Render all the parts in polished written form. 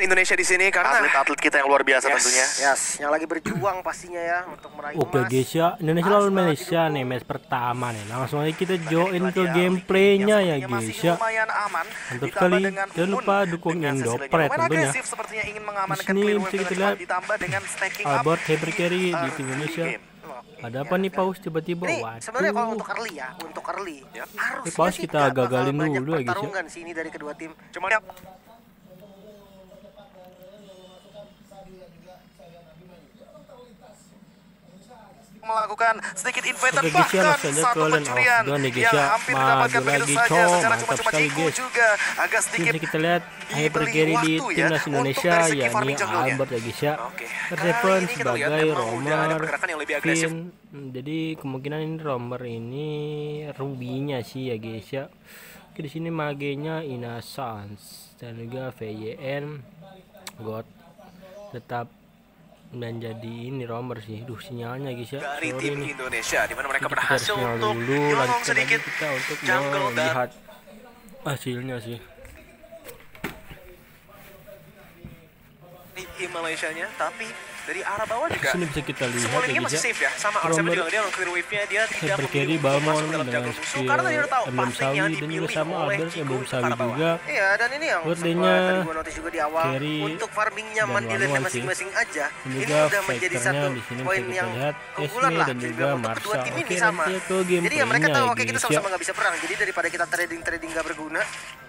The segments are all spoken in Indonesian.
Indonesia di sini karena atlet-atlet kita yang luar biasa tentunya. Yang lagi berjuang pastinya ya untuk meraih Oke emas. guys ya, Indonesia lawan Malaysia nih match pertama nih. Langsung aja kita join ke gameplaynya ya guys ya. Mantap sekali. Jangan lupa dukung Indopret tentunya. Di sini bisa kita lihat Albert Hyper Carry di tim Indonesia. Ada apa nih Paus tiba-tiba? Waduh. Sebenarnya kalau untuk early harusnya Paus kita gagalin dulu ya guys ya. Sini dari kedua tim. Cuma melakukan sedikit invade dan bahkan satu pencurian yang hampir didapatkan begitu saja secara cuma-cuma. Ciku juga agak sedikit kita lihat Hyper Carry di timnas Indonesia ya ini Albert ya guys ya. Seven sebagai romer Finn. Jadi kemungkinan ini romer ini rubinya sih ya guys ya. Oke, di sini magenya Ina Sans dan juga VYN God tetap dan jadi ini romer sih. Sinyalnya guys ya dari tim Indonesia di mana mereka kita berhasil untuk nyolong sedikit kita untuk jungle melihat hasilnya sih. Di Malaysia-nya, tapi dari arah bawah juga sini bisa kita lihat semua lininya masih safe ya, sama R7 juga dia clear wave-nya, dia tidak Carry Balmon dalam jungle musuh karena dia udah tahu Emblem Sawi dan juga sama Albert Emblem Sawi juga. Iya, dan ini yang Botlane-nya tadi gua notice juga di awal Carry untuk farming nyaman di lane masing-masing aja. Ini udah menjadi fighternya satu di sini poin bisa yang kita lihat keunggulan Esme lah dan juga untuk kedua Marsa. tim ini Oke, sama. nanti ke Jadi ya mereka gameplaynya tahu ya oke kita guys ya. sama-sama nggak bisa perang. Jadi daripada kita trading gak berguna,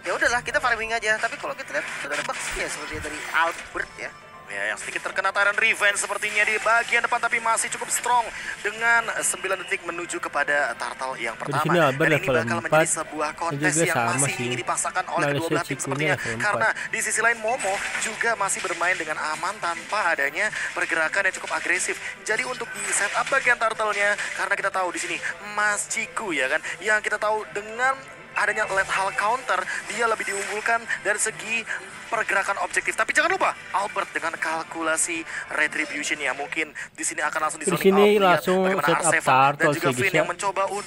ya udahlah kita farming aja. Tapi kalau kita lihat sudah ada bugs ya seperti dari Albert ya. Ya, yang sedikit terkena Tyrant Revenge sepertinya di bagian depan, tapi masih cukup strong dengan 9 detik menuju kepada Turtle yang pertama. Di sini Albert Dan ini level bakal 4, menjadi sebuah kontes juga yang sama masih sih. ingin dipaksakan oleh kedua belah tim sepertinya. Karena di sisi lain Momo juga masih bermain dengan aman tanpa adanya pergerakan yang cukup agresif. Jadi untuk di setup bagian Turtle-nya, karena kita tahu di sini Mas Ciku ya kan, yang kita tahu dengan adanya lethal counter, dia lebih diunggulkan dari segi pergerakan objektif. Tapi jangan lupa Albert dengan kalkulasi retribution ya, mungkin di sini akan langsung di sini langsung setup Turtle sih guys ya.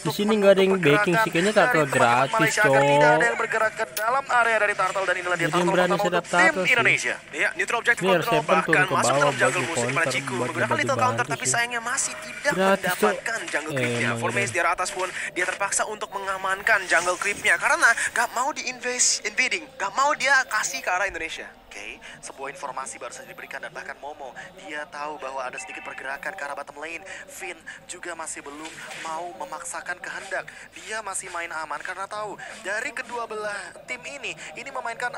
Di sini nggak ada yang backing sih, kayaknya Turtle gratis coy. Tidak ada yang bergerak ke dalam area dari Turtle, dan inilah dia Turtle berani pertama untuk setup tim Indonesia. Ya, neutral objective Ini control R7 bahkan turun ke masuk bawah dalam jungle buat musuh di mana counter, Ciku buat menggunakan little bantu counter, tapi sih. sayangnya masih tidak Gratis, mendapatkan jungle creepnya. emang Formace di arah atas pun dia terpaksa untuk mengamankan jungle creepnya karena gak mau invading, gak mau dia kasih ke arah Indonesia. Oke, sebuah informasi baru saja diberikan dan bahkan Momo dia tahu bahwa ada sedikit pergerakan ke arah bottom lane. Finn juga masih belum mau memaksakan kehendak. Dia masih main aman karena tahu dari kedua belah tim ini memainkan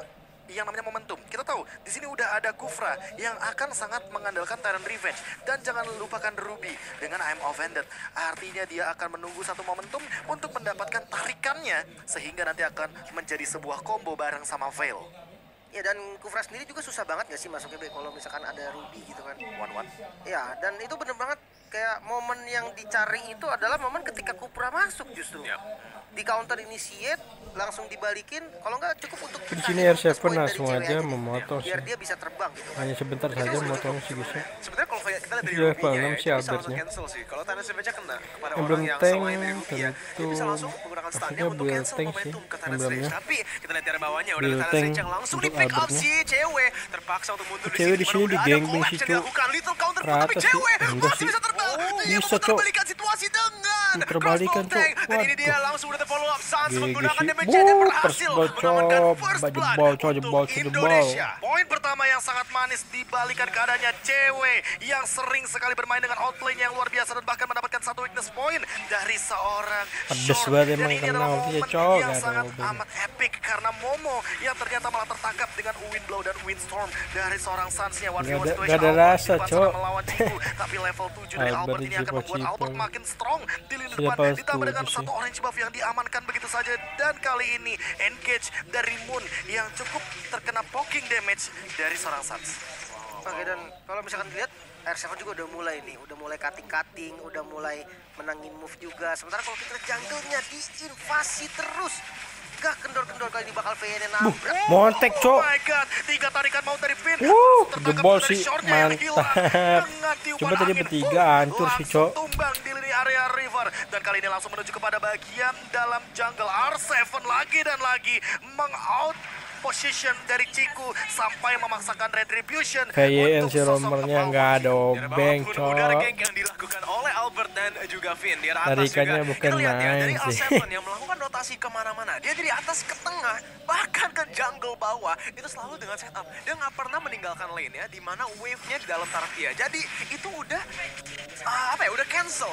yang namanya momentum. Kita tahu di sini udah ada Kufra yang akan sangat mengandalkan Tyrant Revenge, dan jangan lupakan Ruby dengan I'm Offended. Artinya dia akan menunggu satu momentum untuk mendapatkan tarikannya sehingga nanti akan menjadi sebuah combo bareng sama Veil. Ya, dan Kufra sendiri juga susah banget gak sih masuknya Be, kalau misalkan ada Ruby gitu kan. One. Ya, dan itu bener banget kayak momen yang dicari itu adalah momen ketika Kufra masuk justru. Di counter initiate langsung dibalikin, kalau nggak cukup untuk Di sini R7 langsung aja memotong sih. biar dia bisa terbang gitu. Hanya sebentar saja memotong sih guys ya. Sebenarnya kalau kita lihat dari Sudah Ruby-nya level 6 ya, sih itu bisa langsung Albertnya. cancel sih. Kalau Tyrant Revenge kena kepada Emblem orang yang tank selain dari Ruby ya, dia bisa langsung menggunakan stunnya maksudnya untuk build cancel tank momentum sih, ke Tyrant emblemnya. Revenge. Tapi kita lihat dari bawahnya udah Build ada Tyrant tank Revenge yang langsung di untuk pick up Albertnya. si cewek, terpaksa untuk mundur di Cewek sini. di sini di gangbang sih, Cuk. Dilakukan little counter pun, tapi Rata sih. cewek Enggak masih sih. bisa terbang. Dia Bisa, Cuk. memutarbalikkan situasi dengan Terbalikan, crossbow tank. Cuk. Dan ini dia Waduh. langsung udah follow up Sans GG menggunakan sih. damage yang berhasil First blood, mengamankan Cok. first blood Jebol, untuk Indonesia. Poin pertama yang sangat manis dibalikan keadaannya cewek yang sering sekali bermain dengan outplay yang luar biasa dan bahkan mendapatkan satu weakness point dari seorang Pedes Short. banget Dan emang ini kena adalah ultinya, momen Cok. yang Aduh, sangat bener. amat epic karena Momo yang ternyata malah tertangkap dengan Wind Blow dan Windstorm dari seorang Sans-nya. Nggak ada rasa, Cok. Melawan Ciku, tapi level 7 dari Albert Albert ini akan membuat Ciku. Albert makin strong di lini Sudah depan, pas ditambah dengan 7 satu sih. orange buff yang diamankan begitu saja, dan kali ini engage dari Moon yang cukup terkena poking damage dari seorang Sans. Oke, dan kalau misalkan dilihat R7 juga udah mulai nih, udah mulai cutting, udah mulai menangin move juga. Sementara kalau kita jungle-nya diinvasi terus. Gak kendor-kendor kali ini bakal VN nabrak. Montek, Cok. Oh my god, 3 tarikan mau dari Finn. Jebol sih, mantap. Coba tadi bertiga hancur sih, Cok. Tumbang di lini area river, dan kali ini langsung menuju kepada bagian dalam jungle. R7 lagi dan lagi mengout position dari Ciku sampai memaksakan retribution. Kayaknya si romernya nggak ada obeng, Udara cok. gank yang dilakukan oleh Albert dan juga Finn di atas Tarikannya juga. bukan Kita lihat ya, main dari sih. R7 yang melakukan rotasi kemana-mana. Dia dari atas ke tengah, bahkan ke jungle bawah. Itu selalu dengan setup. Dia nggak pernah meninggalkan lane ya, di mana wave-nya di dalam taraf dia. Jadi itu udah udah cancel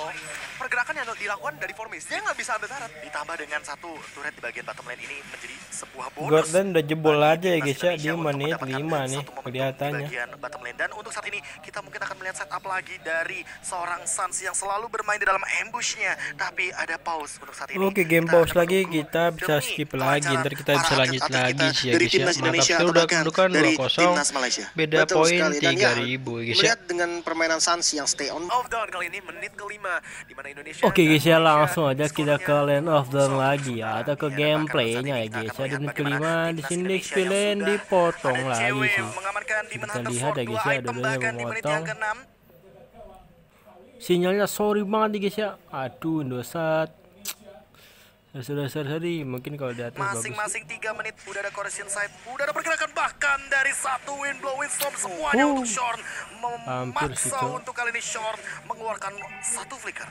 pergerakan yang dilakukan dari Formis. Dia nggak bisa ambil taraf. Ditambah dengan satu turret di bagian bottom lane ini menjadi sebuah bonus. Gordon udah jebol bagi aja ya timnas guys ya, di Indonesia untuk menit mendapatkan 5 nih satu momentum kelihatannya. di bagian bottom lane. Dan untuk saat ini kita mungkin akan melihat setup lagi dari seorang Suns yang selalu bermain di dalam ambushnya. Tapi ada pause untuk saat ini. Oke, game Kita pause akan lagi, menunggu kita bisa demi skip lagi, ntar kita bisa para lanjut atlet-atlet lagi kita sih ya dari guys ya. timnas Indonesia Mantap, atau udah bahkan kedudukan dari 2-0, timnas Malaysia. beda Betul poin sekali. Dan ya, 3.000 guys ya. melihat dengan permainan Suns yang stay on. Off down kali ini menit kelima di mana Indonesia. Oke guys ya, dan langsung aja Malaysia kita ke skornya Land of Dawn 0-0. lagi ya, atau ke Iya, gameplaynya ya bahkan guys saat ya. ini Di menit kita akan kelima melihat di timnas sini Indonesia XP yang Lane sudah dipotong ada lagi cewek sih. mengamankan di Kita Manhattan lihat Ford, ya 2 guys ya, item dua-duanya bahkan di menit yang memotong. ke-6. Sinyalnya sorry banget nih guys ya. Aduh, Indosat. Sorry, mungkin kalau di atas bagus. Masing-masing 3 menit udah ada correction side, udah ada pergerakan bahkan dari satu Windblow Windstorm semuanya untuk Shorn. Hampir sih, Memaksa Cok. untuk kali ini Shorn mengeluarkan satu flicker.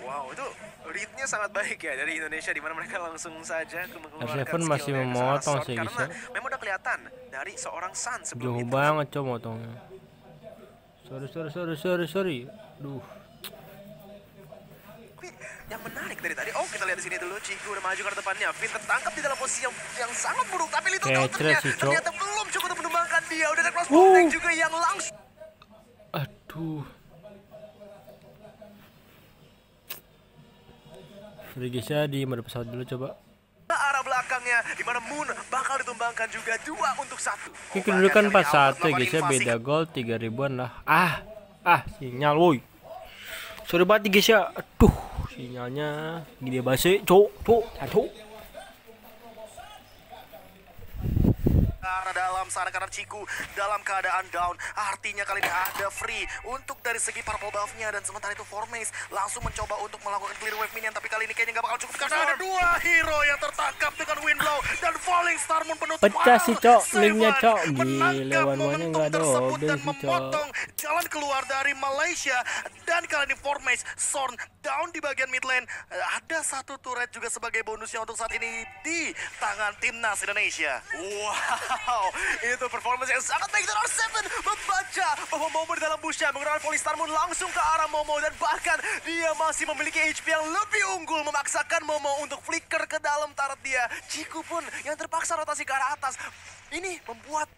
Wow, itu readnya sangat baik ya dari Indonesia, di mana mereka langsung saja mengeluarkan R7 masih skill dari memotong seorang sih, Shorn, guys, karena ya. memang udah kelihatan dari seorang Sun sebelum Jauh itu. banget coba motongnya. Sorry. Duh. Tapi yang menarik dari tadi, kita lihat di sini dulu, Ciku udah maju ke depannya. Finn tertangkap di dalam posisi yang sangat buruk, tapi Little Kecret counternya sih, Cok. ternyata belum cukup untuk menumbangkan dia. Udah ada cross contact juga yang langsung. Aduh. Sorry guys ya, di mode pesawat dulu coba. Ke arah belakangnya, di mana Moon bakal ditumbangkan juga 2-1. Ini kedudukan 4-1 ya guys ya, beda gol 3.000-an lah. Sinyal woi. Sorry banget guys ya. Aduh, sinyalnya gede banget, cok. Karena dalam sana, karena Ciku dalam keadaan down, artinya kali ini ada free untuk dari segi purple buff-nya. Dan sementara itu Formace langsung mencoba untuk melakukan clear wave minion, tapi kali ini kayaknya nggak bakal cukup karena ada 2 hero yang tertangkap dengan Windblow dan Falling Star Moon penutup. Pecah sih, Cok. Linknya, Cok. Menangkap Gile, one-one-nya momentum nggak ada tersebut obeng dan sih, Cok. memotong jalan keluar dari Malaysia. Dan kali ini Formace Sorn down di bagian mid lane. Ada satu turret juga sebagai bonusnya untuk saat ini di tangan timnas Indonesia. Wow, itu performance yang sangat baik dari R7, membaca bahwa Momo di dalam bushnya menggunakan Falling Star Moon langsung ke arah Momo, dan bahkan dia masih memiliki HP yang lebih unggul, memaksakan Momo untuk flicker ke dalam turret dia. Ciku pun yang terpaksa rotasi ke arah atas. Ini membuat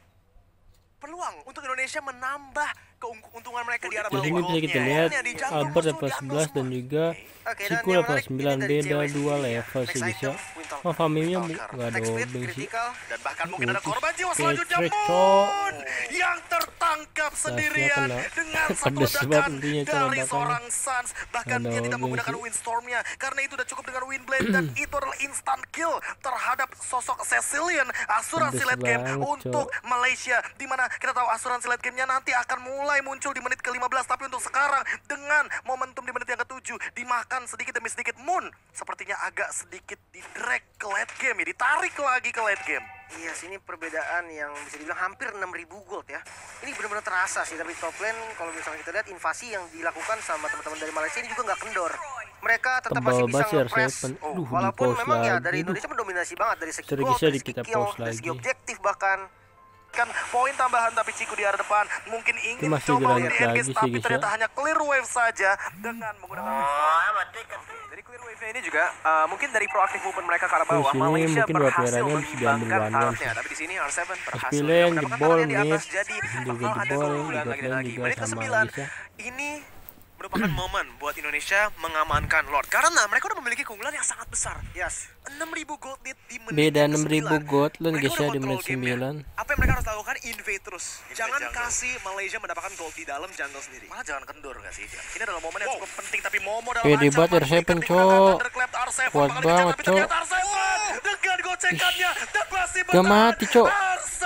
peluang untuk Indonesia menambah keuntungan mereka di arah Di sini bisa kita lihat Albert level 11 dan juga Ciku level 9, beda 2 level sih guys ya. Family-nya nggak ada obeng sih. Dan bahkan mungkin ada korban jiwa selanjutnya, Kecret, Cok. Moon yang tertangkap sendirian kena. dengan satu Pedes ledakan banget intinya, Cok, dari ledakannya. seorang Suns. Bahkan Ada dia tidak obeng menggunakan sih. Windstorm-nya karena itu udah cukup dengan Windblade dan itu adalah instant kill terhadap sosok Cecilian, asuransi Pedes late game banget, untuk Cok. Malaysia, dimana kita tahu asuransi late game-nya nanti akan mulai muncul di menit ke-15, tapi untuk sekarang dengan momentum di menit yang ke-7 dimakan sedikit demi sedikit. Moon sepertinya agak sedikit di-drag ke late game ya, ditarik lagi ke late game. Iya, sini perbedaan yang bisa dibilang hampir 6.000 gold ya. Ini benar-benar terasa sih, tapi top lane kalau misalnya kita lihat invasi yang dilakukan sama teman-teman dari Malaysia ini juga nggak kendor. Mereka tetap Tebal masih bisa banget sih nge-press. R7. Duh, Walaupun di-pause memang ya lagi. dari Duh. Indonesia mendominasi banget dari segi Sorry, gold, bisa dari segi kita kill, pause dari segi lagi. objektif bahkan. Kan poin tambahan, tapi Ciku di arah depan mungkin ingin Itu masih coba dilanjut di lagi engage, sih, tapi guys, ternyata ya. hanya clear wave saja dengan menggunakan dari clear wave-nya ini juga mungkin dari proaktif movement mereka ke arah bawah, sini Malaysia mungkin berhasil merahnya bisa diambil mengimbangkan one-one tarafnya, tapi di sini R7 berhasil Pilihan mendapatkan jebol tarafnya di atas, mid, jadi juga bakal ada jebol, keunggulan juga lagi. juga Menit sama ke-9 guys ya. ini merupakan momen buat Indonesia mengamankan Lord karena mereka udah memiliki keunggulan yang sangat besar. Yes. 6.000 gold lead di menit Beda ke-9. 6.000 gold lan Mereka guys udah ya di kontrol menit gamenya. 9. Apa yang mereka harus lakukan? Invade terus. Jangan kasih Malaysia mendapatkan gold di dalam jungle sendiri. Malah jangan kendor gak sih? Ini adalah momen yang cukup penting, tapi Momo dalam Pede banget ancaman R7, flicker Cok. digunakan Thunderclap R7 Kuat bakal banget, dikejar, tapi Cok. ternyata R7 dengan gocekannya dan masih Gak mati, Cok. R7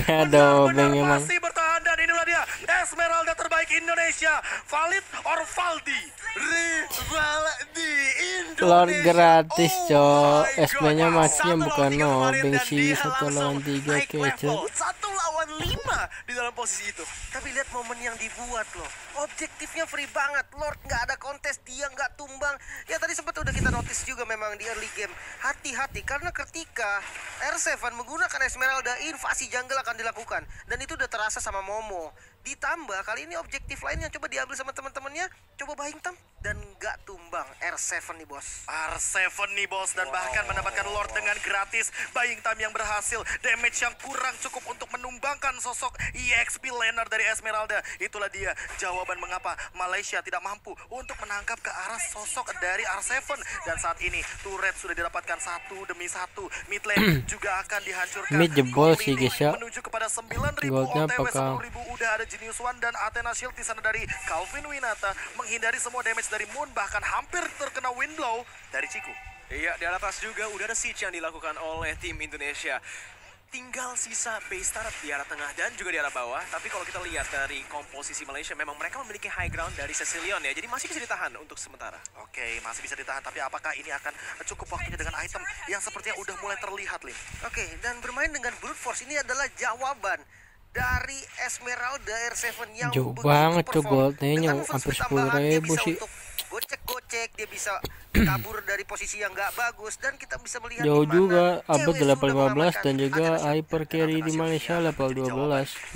Ada benar-benar obeng emang. masih bertahan, dan inilah dia Esmeralda terbaik baik Indonesia, valid or Valdi? Rivaldi Indonesia. Lord gratis cok. Oh my SP-nya God. matinya Satu bukan lawan tiga kemarin nobeng dan sih. dia 1 lawan langsung 3 naik kece. level. 1 lawan 5 di dalam posisi itu. Tapi lihat momen yang dibuat loh. Objektifnya free banget. Lord nggak ada kontes, dia nggak tumbang. Ya tadi sempat udah kita notice juga memang di early game. Hati-hati karena ketika R7 menggunakan Esmeralda, invasi jungle akan dilakukan. Dan itu udah terasa sama Momo. Ditambah kali ini objektif lain yang coba diambil sama teman-temannya, coba Buying Time dan nggak tumbang. R7 nih bos. R7 nih bos, dan bahkan mendapatkan Lord dengan gratis. Buying Time yang berhasil, damage yang kurang cukup untuk menumbangkan sosok EXP laner dari Esmeralda. Itulah dia jawaban mengapa Malaysia tidak mampu untuk menangkap ke arah sosok dari R7. Dan saat ini turret sudah didapatkan 1 demi 1. Mid lane juga akan dihancurkan. Mid jebol sih guys ya. Menuju kepada 9.000 Goldnya OTW, apakah 10.000 udah ada Genius One dan Athena Shield di sana dari Calvin Winata, menghindari semua damage dari Moon, bahkan hampir terkena Windblow dari Ciku. Iya, di atas juga udah ada siege yang dilakukan oleh tim Indonesia. Tinggal sisa base turret di arah tengah dan juga di arah bawah. Tapi kalau kita lihat dari komposisi Malaysia, memang mereka memiliki high ground dari Cecilion ya. Jadi masih bisa ditahan untuk sementara. Oke, masih bisa ditahan. Tapi apakah ini akan cukup waktunya dengan item yang sepertinya udah mulai terlihat, Lim? Oke, dan bermain dengan brute force ini adalah jawaban dari Esmeralda R7 yang jauh begitu banget tuh perform. goldnya Dengan movement hampir speed tambahan, dia 10.000 bisa sih. untuk gocek-gocek, dia bisa kabur dari posisi yang nggak bagus, dan kita bisa melihat Jauh di mana juga, cewek update sudah level 15 dan mengamankan juga Athena Shield. hyper carry di Malaysia level 12.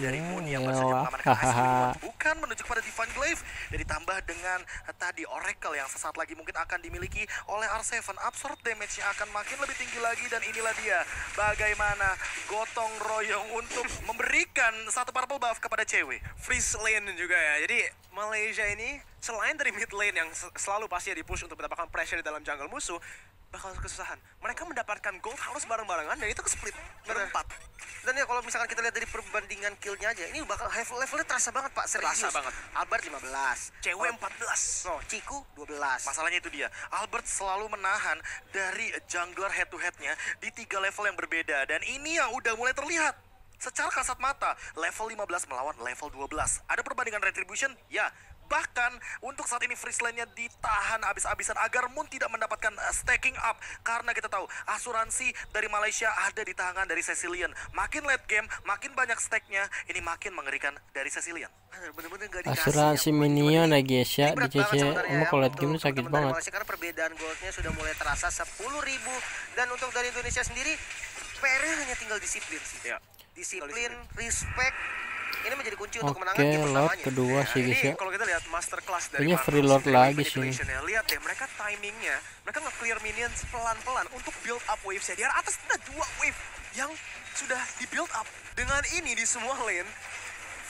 Dari Ya Moon yang baru saja elah, mengamankan Ice hahaha. Wind, bukan menuju kepada Divine Glaive, dan ditambah dengan tadi Oracle yang sesaat lagi mungkin akan dimiliki oleh R7. Absorb damage-nya akan makin lebih tinggi lagi, dan inilah dia bagaimana gotong royong untuk memberikan satu purple buff kepada cewek. Freeze lane juga ya. Jadi Malaysia ini selain dari mid lane yang selalu pasti di-push untuk mendapatkan pressure di dalam jungle musuh, bakal kesusahan. Mereka mendapatkan gold harus bareng-barengan dan itu ke-split berempat. Dan ya kalau misalkan kita lihat dari perbandingan killnya aja, ini bakal levelnya terasa banget Pak, serius. Terasa banget. Albert 15, Cewek 14. no, Ciku 12. Masalahnya itu dia, Albert selalu menahan dari jungler head to headnya di 3 level yang berbeda, dan ini yang udah mulai terlihat secara kasat mata. Level 15 melawan level 12. Ada perbandingan retribution? Ya. Bahkan untuk saat ini freeze lane-nya ditahan habis-habisan agar Moon tidak mendapatkan stacking up. Karena kita tahu asuransi dari Malaysia ada di tangan dari Cecilion. Makin late game, makin banyak stack-nya, ini makin mengerikan dari Cecilion. Bener-bener gak dikasih Asuransi ya, minion ya guys ya, Ini di berat CC banget sebenarnya emang ya kalau late untuk game itu sakit teman-teman dari banget. Malaysia, karena perbedaan goldnya sudah mulai terasa 10.000. Dan untuk dari Indonesia sendiri, PR-nya hanya tinggal disiplin sih. Ya. Disiplin, respect, ini menjadi kunci untuk kemenangan Oke, game Lord pertamanya. kedua sih guys Ini ya. kalau kita lihat masterclass dari Kayaknya Marcos free Lord dari lagi sih. manipulation-nya. Lihat deh, mereka timingnya, mereka nge-clear minions pelan-pelan untuk build up waves-nya. Di arah atas ada 2 wave yang sudah di build up. Dengan ini di semua lane,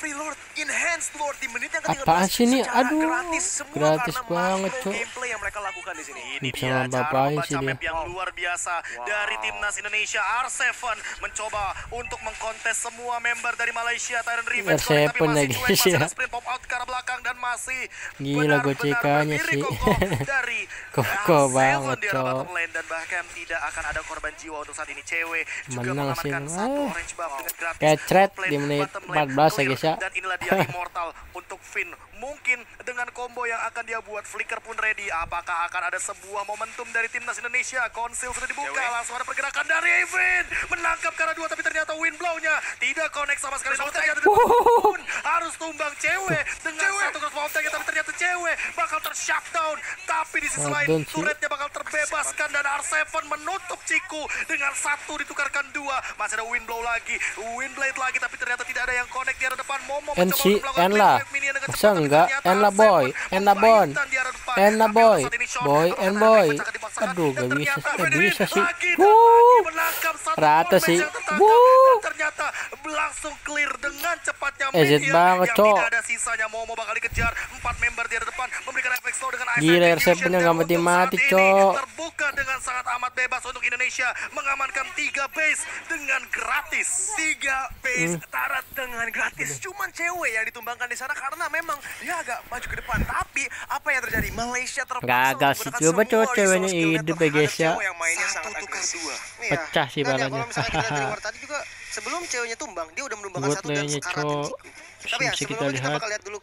Free Lord, Enhanced Lord di menit yang ke-13 Apaan sih ini? secara Aduh, gratis, semua gratis karena banget, macro Cok. gameplay yang mereka lakukan di sini. Ini Bisa dia cara ngapain membaca sih dia. map yang luar biasa dari timnas Indonesia. R7 mencoba untuk mengkontes semua member dari Malaysia. Tyrant Revenge R7 tapi masih ya, cuek, guys, masih ya. ada sprint pop out ke arah belakang dan masih Gila, benar-benar gocekannya berdiri sih. kokoh dari Kokoh R7 banget, di arah Cok. bottom lane, dan bahkan tidak akan ada korban jiwa untuk saat ini. Cewek juga Menang sih. mengamankan satu orange buff dengan gratis. Kecret Top lane, di menit bottom lane 14 ya clear. guys ya. Dan inilah dia Immortal untuk Finn. Mungkin dengan combo yang akan dia buat, Flicker pun ready. Apakah akan ada sebuah momentum dari timnas Indonesia? Konsil sudah dibuka, langsung ada pergerakan dari Evin. Menangkap karena 2, tapi ternyata Windblow-nya tidak connect sama sekali. Namun ternyata pun harus tumbang cewek dengan satu cross mountain, tapi ternyata cewek bakal ter-shutdown. Tapi di sisi lain, Aduh, sih. turretnya bakal terbebaskan dan R7 menutup Ciku dengan 1 ditukarkan 2. Masih ada Windblow lagi, Windblade lagi, tapi ternyata tidak ada yang connect di arah depan. Momo mencoba NC, untuk melakukan en lah. wave minion dengan Masa cepat, tapi enggak? ternyata En lah, R7 boy. En lah, bon. membaikkan di arah depan. En lah, Tapi boy. saat ini shot, Boy, apakah en ada boy. efek akan dipaksakan? Aduh, Dan gak bisa. ternyata Gak bisa sih. lagi dan Wuh. lagi menangkap satu Rata korban sih. yang tertangkap. Wuh. Dan ternyata langsung clear dengan cepatnya Ezit minion banget, yang Cok. tidak ada sisanya. Momo bakal dikejar 4 member di arah depan, memberikan efek slow dengan Ice Gila, Execution. R7 nya Dan nggak untuk mati-mati, saat ini Cok. terbuka dengan sangat amat bebas untuk Indonesia mengamankan 3 base dengan gratis. 3 base tarat dengan gratis. Cuman cewek yang ditumbangkan di sana karena memang dia agak maju ke depan. Tapi apa yang terjadi? Malaysia terpaksa Gagal sih. menggunakan Coba, semua Cok, ceweknya resource skill hidup net ya, guys, ya. terhadap cewek yang mainnya Satu sangat tukar agresif. 2. Iya. Pecah sih Dan ya, balanya. kalau misalnya kita lihat dari war tadi juga, sebelum ceweknya tumbang, dia udah menumbangkan Good 1 dan lane-nya, sekarang tim Cok. Ciku. Tapi ya bisa kita sebelumnya kita lihat bakal lihat dulu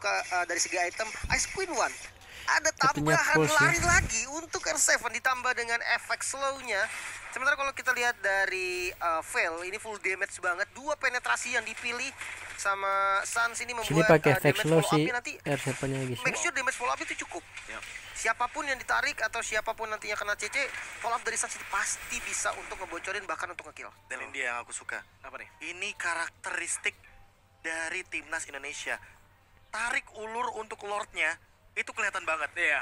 dari segi item Ice Queen One. Ada Sepertinya tambahan push, ya. lari lagi untuk R7 ditambah dengan efek slow-nya. Sementara kalau kita lihat dari Veil, ini full damage banget. 2 penetrasi yang dipilih sama Sans ini sini membuat pakai efek damage slow follow sih up-nya nanti R7-nya guys. make sure damage follow up itu cukup. Siapapun yang ditarik atau siapapun nantinya kena CC, follow up dari Sans itu pasti bisa untuk ngebocorin bahkan untuk ngekill. Dan ini dia yang aku suka. Apa nih? Ini karakteristik dari timnas Indonesia. Tarik ulur untuk Lordnya itu kelihatan banget. Iya.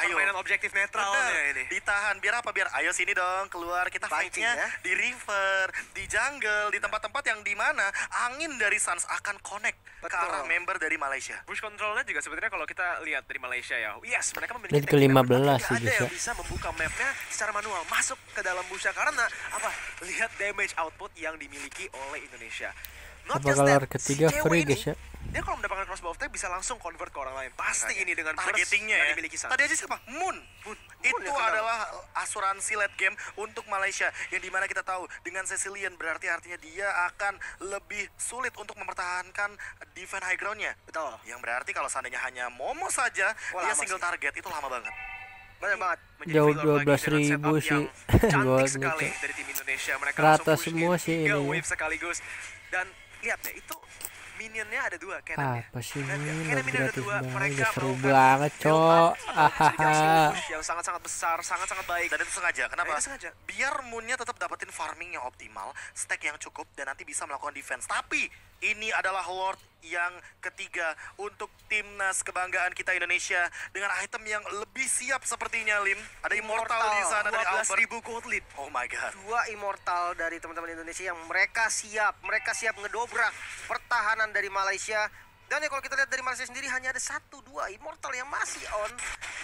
Ayo. Permainan objektif netralnya ini. Ditahan, biar apa? Biar ayo sini dong, keluar. Kita Pancing, fight-nya ya. di river, di jungle, di tempat-tempat yang dimana angin dari Sans akan connect ke Betul. arah member dari Malaysia. Push controlnya juga sebenarnya kalau kita lihat dari Malaysia ya, yes mereka memiliki Ini teknik, ke-15 tapi nggak sih, ada guys, yang ya. bisa membuka mapnya secara manual masuk ke dalam busnya karena apa? Lihat damage output yang dimiliki oleh Indonesia. Not Apa just color that, ketiga si cewek free ini, guys ya. dia kalau mendapatkan crossbow attack bisa langsung convert ke orang lain. Pasti ini dengan burst Targetingnya yang ya. dimiliki Sans. Tadi aja siapa? Moon. Itu yang kena. adalah asuransi late game untuk Malaysia. Yang dimana kita tahu dengan Cecilian berarti artinya dia akan lebih sulit untuk mempertahankan defense high ground-nya. Betul. Yang berarti kalau seandainya hanya Momo saja, Wah, dia lama single sih. target itu lama banget. Benar banget. Menjadi Jauh failure lagi dengan 12.000 setup sih. yang cantik Goldnya, sekali Cok. dari tim Indonesia. Mereka Rata langsung push semua in sih 3 ini ya. wave sekaligus. Dan lihat deh, itu minionnya ada 2 cannonnya. Apa sih Lihat ya, ini cannon minion ada gratis 2. banget, Mereka udah seru melakukan banget build up cok. atau investigasi Hahaha. push yang sangat-sangat besar, sangat-sangat baik. Dan itu sengaja. Kenapa? Nah, itu sengaja. Biar Moonnya tetap dapetin farming yang optimal, stack yang cukup, dan nanti bisa melakukan defense. Tapi ini adalah Lord yang ketiga untuk timnas kebanggaan kita Indonesia dengan item yang lebih siap sepertinya, Lim. Ada Immortal di sana dari Albert. 12.000 gold lead. Oh my god. 2 immortal dari teman-teman Indonesia yang mereka siap ngedobrak pertahanan dari Malaysia. Dan ya kalau kita lihat dari Malaysia sendiri hanya ada 1-2 immortal yang masih on.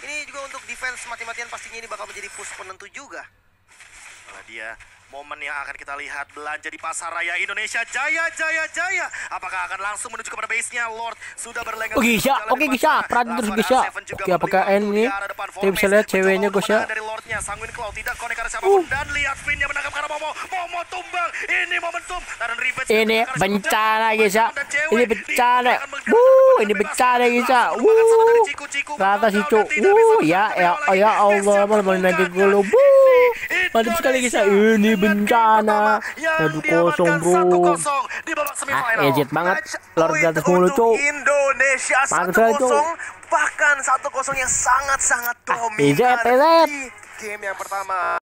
Ini juga untuk defense mati-matian pastinya ini bakal menjadi push penentu juga. Nah, dia momen yang akan kita lihat belanja di pasar raya Indonesia. Jaya, jaya, jaya. Apakah akan langsung menuju kepada base-nya? Lord sudah berlenggang. Oke guys ya, oke guys ya, perhatian terus guys ya. Oke, apakah N nih? Kita bisa lihat ceweknya guys ya. Dari Lordnya, Sanguine Claw tidak connect karena siapapun. Dan lihat Finn-nya menangkap karena Momo. Momo tumbang. Ini momentum. Dan Revenge Ini karena bencana guys ya. dan cewek Ini bencana. Ini bencana guys ya. Rata sih cuk. Ya Allah, malah nagih gol. Mantap sekali guys ya. Ini bencana. Aduh kosong bro. Ejit banget. Lord gratis mulu cuk. Indonesia Mantap sekali, 1-0, Cuk. bahkan 1-0 yang sangat-sangat Ejit, dominan ejit. di game yang pertama.